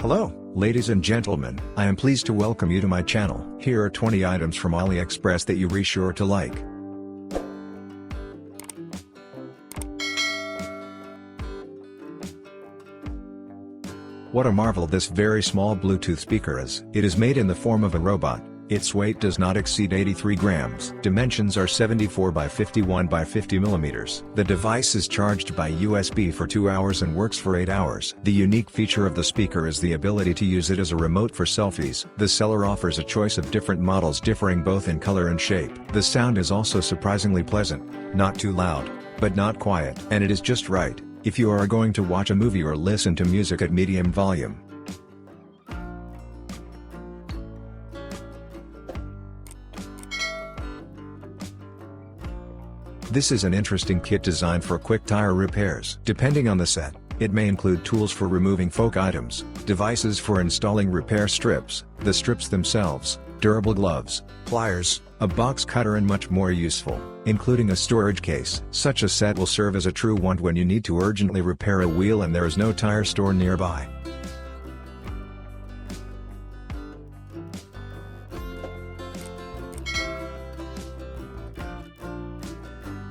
Hello, ladies and gentlemen, I am pleased to welcome you to my channel. Here are 20 items from AliExpress that you're sure to like. What a marvel this very small Bluetooth speaker is. It is made in the form of a robot. Its weight does not exceed 83 grams. Dimensions are 74 by 51 by 50 millimeters. The device is charged by USB for 2 hours and works for 8 hours. The unique feature of the speaker is the ability to use it as a remote for selfies. The seller offers a choice of different models differing both in color and shape. The sound is also surprisingly pleasant, not too loud, but not quiet. And it is just right, if you are going to watch a movie or listen to music at medium volume. This is an interesting kit designed for quick tire repairs. Depending on the set, it may include tools for removing folk items, devices for installing repair strips, the strips themselves, durable gloves, pliers, a box cutter and much more useful, including a storage case. Such a set will serve as a true want when you need to urgently repair a wheel and there is no tire store nearby.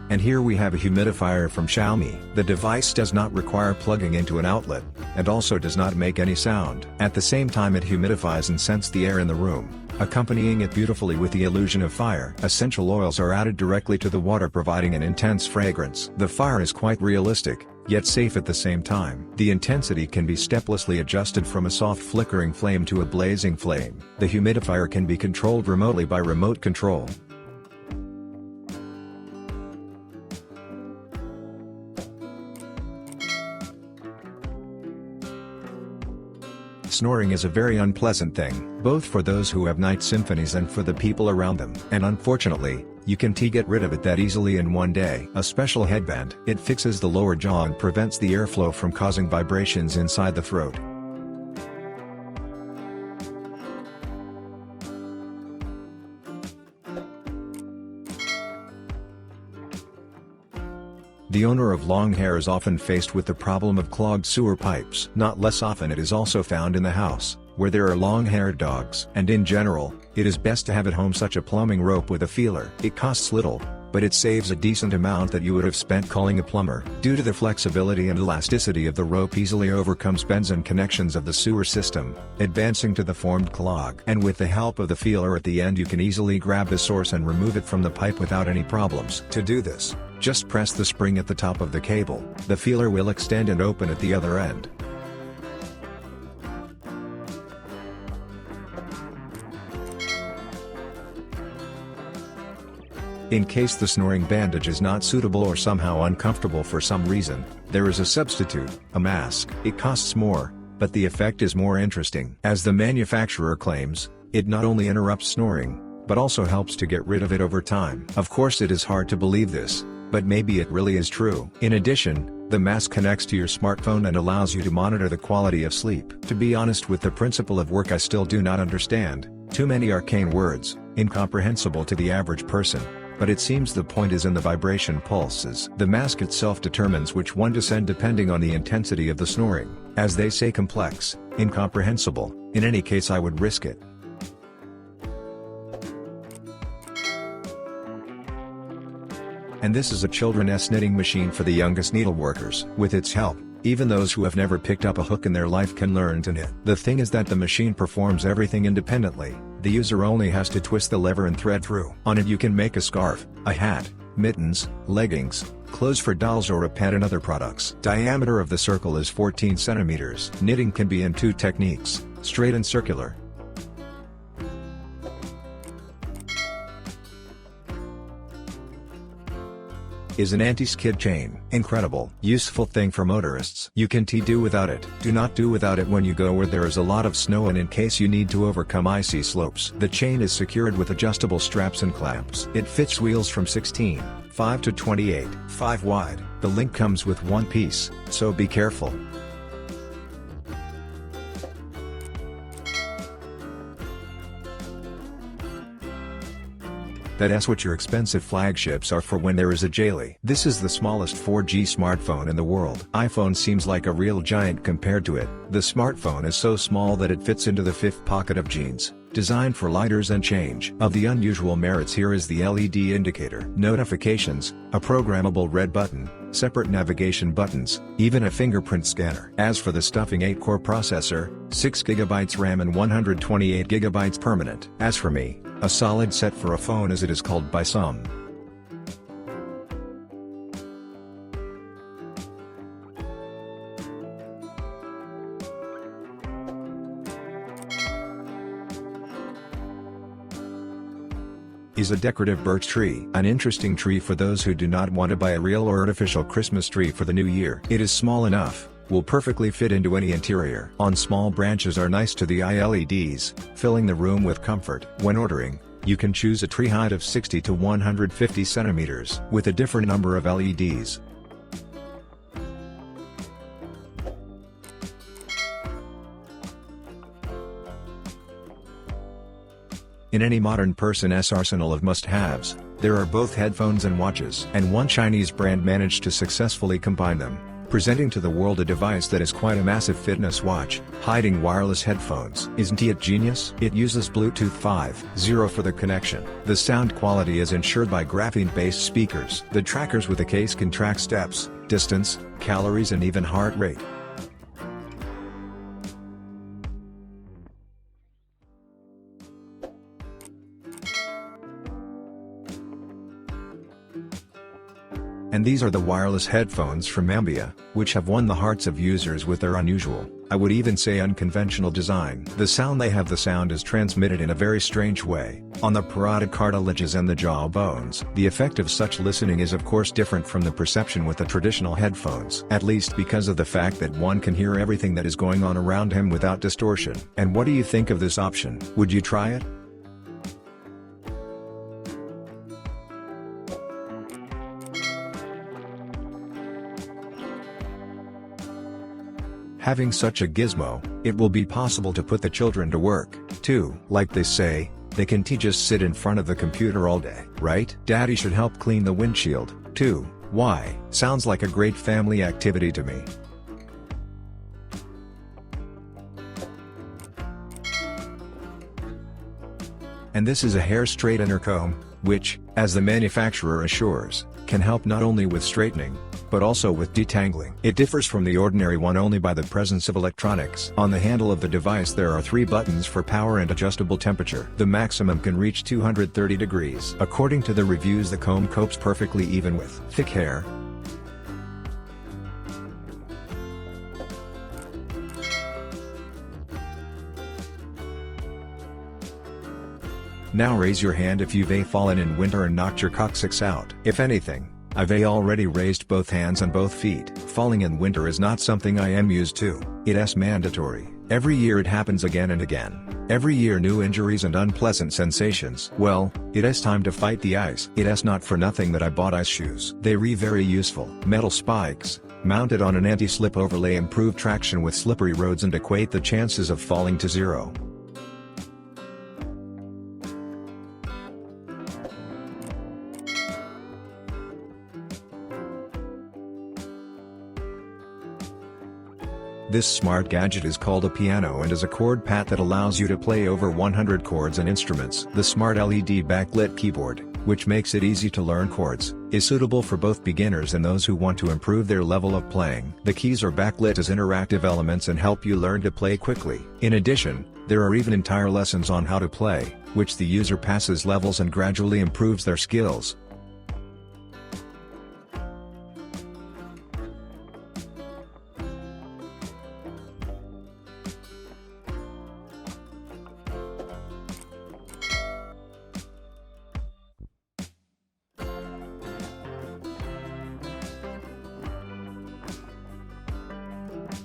And here we have a humidifier from Xiaomi. The device does not require plugging into an outlet, and also does not make any sound. At the same time it humidifies and scents the air in the room, accompanying it beautifully with the illusion of fire. Essential oils are added directly to the water providing an intense fragrance. The fire is quite realistic, yet safe at the same time. The intensity can be steplessly adjusted from a soft flickering flame to a blazing flame. The humidifier can be controlled remotely by remote control. Snoring is a very unpleasant thing, both for those who have night symphonies and for the people around them. And unfortunately, you can't get rid of it that easily in one day. A special headband. It fixes the lower jaw and prevents the airflow from causing vibrations inside the throat. The owner of long hair is often faced with the problem of clogged sewer pipes. Not less often it is also found in the house, where there are long-haired dogs. And in general, it is best to have at home such a plumbing rope with a feeler. It costs little, but it saves a decent amount that you would have spent calling a plumber. Due to the flexibility and elasticity of the rope easily overcomes bends and connections of the sewer system, advancing to the formed clog. And with the help of the feeler at the end you can easily grab the source and remove it from the pipe without any problems. To do this, just press the spring at the top of the cable. The feeler will extend and open at the other end. In case the snoring bandage is not suitable or somehow uncomfortable for some reason, there is a substitute, a mask. It costs more, but the effect is more interesting. As the manufacturer claims, it not only interrupts snoring, but also helps to get rid of it over time. Of course it is hard to believe this, but maybe it really is true. In addition, the mask connects to your smartphone and allows you to monitor the quality of sleep. To be honest, with the principle of work I still do not understand. Too many arcane words, incomprehensible to the average person. But it seems the point is in the vibration pulses. The mask itself determines which one to send depending on the intensity of the snoring. As they say, complex, incomprehensible. In any case I would risk it. And this is a children's knitting machine for the youngest needleworkers. With its help, even those who have never picked up a hook in their life can learn to knit. The thing is that the machine performs everything independently. The user only has to twist the lever and thread through. On it you can make a scarf, a hat, mittens, leggings, clothes for dolls or a pet and other products. Diameter of the circle is 14 centimeters. Knitting can be in two techniques, straight and circular. Is an anti-skid chain. Incredible. Useful thing for motorists. You can do without it. Do not do without it when you go where there is a lot of snow and in case you need to overcome icy slopes. The chain is secured with adjustable straps and clamps. It fits wheels from 16.5 to 28.5 wide. The link comes with one piece, so be careful. That's what your expensive flagships are for when there is a jelly. This is the smallest 4G smartphone in the world. iPhone seems like a real giant compared to it. The smartphone is so small that it fits into the fifth pocket of jeans, designed for lighters and change. Of the unusual merits, here is the LED indicator, notifications, a programmable red button, separate navigation buttons, even a fingerprint scanner. As for the stuffing, 8-core processor, 6GB RAM and 128GB permanent. As for me, a solid set for a phone, as it is called by some. Is a decorative birch tree. An interesting tree for those who do not want to buy a real or artificial Christmas tree for the new year. It is small enough, will perfectly fit into any interior. On small branches are nice to the eye LEDs, filling the room with comfort. When ordering, you can choose a tree height of 60 to 150 centimeters with a different number of LEDs. In any modern person's arsenal of must-haves, there are both headphones and watches. And one Chinese brand managed to successfully combine them, presenting to the world a device that is quite a massive fitness watch, hiding wireless headphones. Isn't it genius? It uses Bluetooth 5.0 for the connection. The sound quality is ensured by graphene-based speakers. The trackers with the case can track steps, distance, calories and even heart rate. And these are the wireless headphones from Ambia, which have won the hearts of users with their unusual, I would even say unconventional design. The sound is transmitted in a very strange way, on the parotid cartilages and the jaw bones. The effect of such listening is of course different from the perception with the traditional headphones. At least because of the fact that one can hear everything that is going on around him without distortion. And what do you think of this option? Would you try it? Having such a gizmo, it will be possible to put the children to work, too. Like they say, they can just sit in front of the computer all day, right? Daddy should help clean the windshield, too. Why? Sounds like a great family activity to me. And this is a hair straightener comb, which, as the manufacturer assures, can help not only with straightening, but also with detangling. It differs from the ordinary one only by the presence of electronics. On the handle of the device there are 3 buttons for power and adjustable temperature. The maximum can reach 230 degrees. According to the reviews, the comb copes perfectly even with thick hair. Now raise your hand if you've fallen in winter and knocked your coccyx out. If anything, I've already raised both hands and both feet. Falling in winter is not something I am used to. It's mandatory. Every year it happens again and again. Every year new injuries and unpleasant sensations. Well, it's time to fight the ice. It's not for nothing that I bought ice shoes. They're very useful. Metal spikes, mounted on an anti-slip overlay, improve traction with slippery roads and equate the chances of falling to 0. This smart gadget is called a piano and is a chord pad that allows you to play over 100 chords and instruments. The smart LED backlit keyboard, which makes it easy to learn chords, is suitable for both beginners and those who want to improve their level of playing. The keys are backlit as interactive elements and help you learn to play quickly. In addition, there are even entire lessons on how to play, which the user passes levels and gradually improves their skills.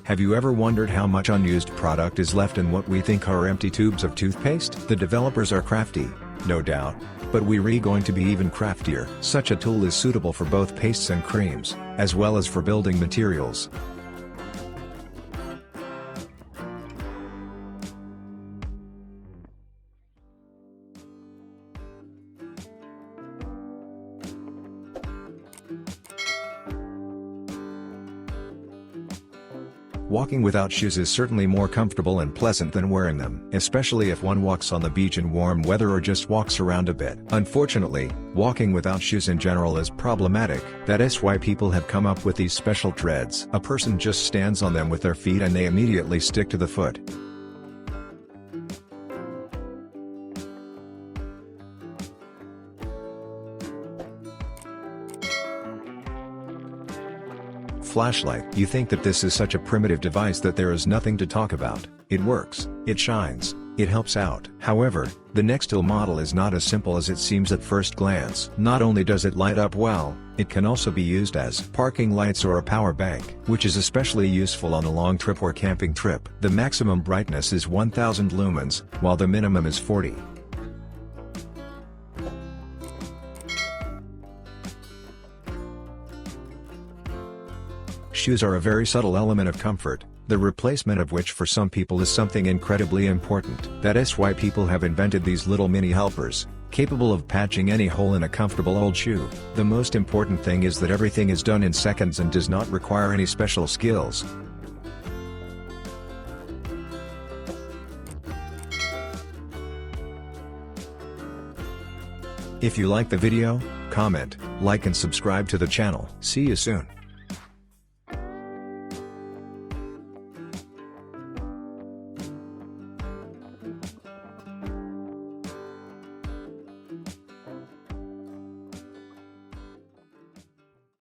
Have you ever wondered how much unused product is left in what we think are empty tubes of toothpaste? The developers are crafty, no doubt, but we're going to be even craftier. Such a tool is suitable for both pastes and creams, as well as for building materials. Walking without shoes is certainly more comfortable and pleasant than wearing them, especially if one walks on the beach in warm weather or just walks around a bit. Unfortunately, walking without shoes in general is problematic. That's why people have come up with these special treads. A person just stands on them with their feet and they immediately stick to the foot. Flashlight. You think that this is such a primitive device that there is nothing to talk about. It works, it shines, it helps out. However, the Nextel model is not as simple as it seems at first glance. Not only does it light up well, it can also be used as parking lights or a power bank, which is especially useful on a long trip or camping trip. The maximum brightness is 1000 lumens, while the minimum is 40. Shoes are a very subtle element of comfort, the replacement of which for some people is something incredibly important. That's why people have invented these little mini helpers, capable of patching any hole in a comfortable old shoe. The most important thing is that everything is done in seconds and does not require any special skills. If you like the video, comment, like and subscribe to the channel. See you soon.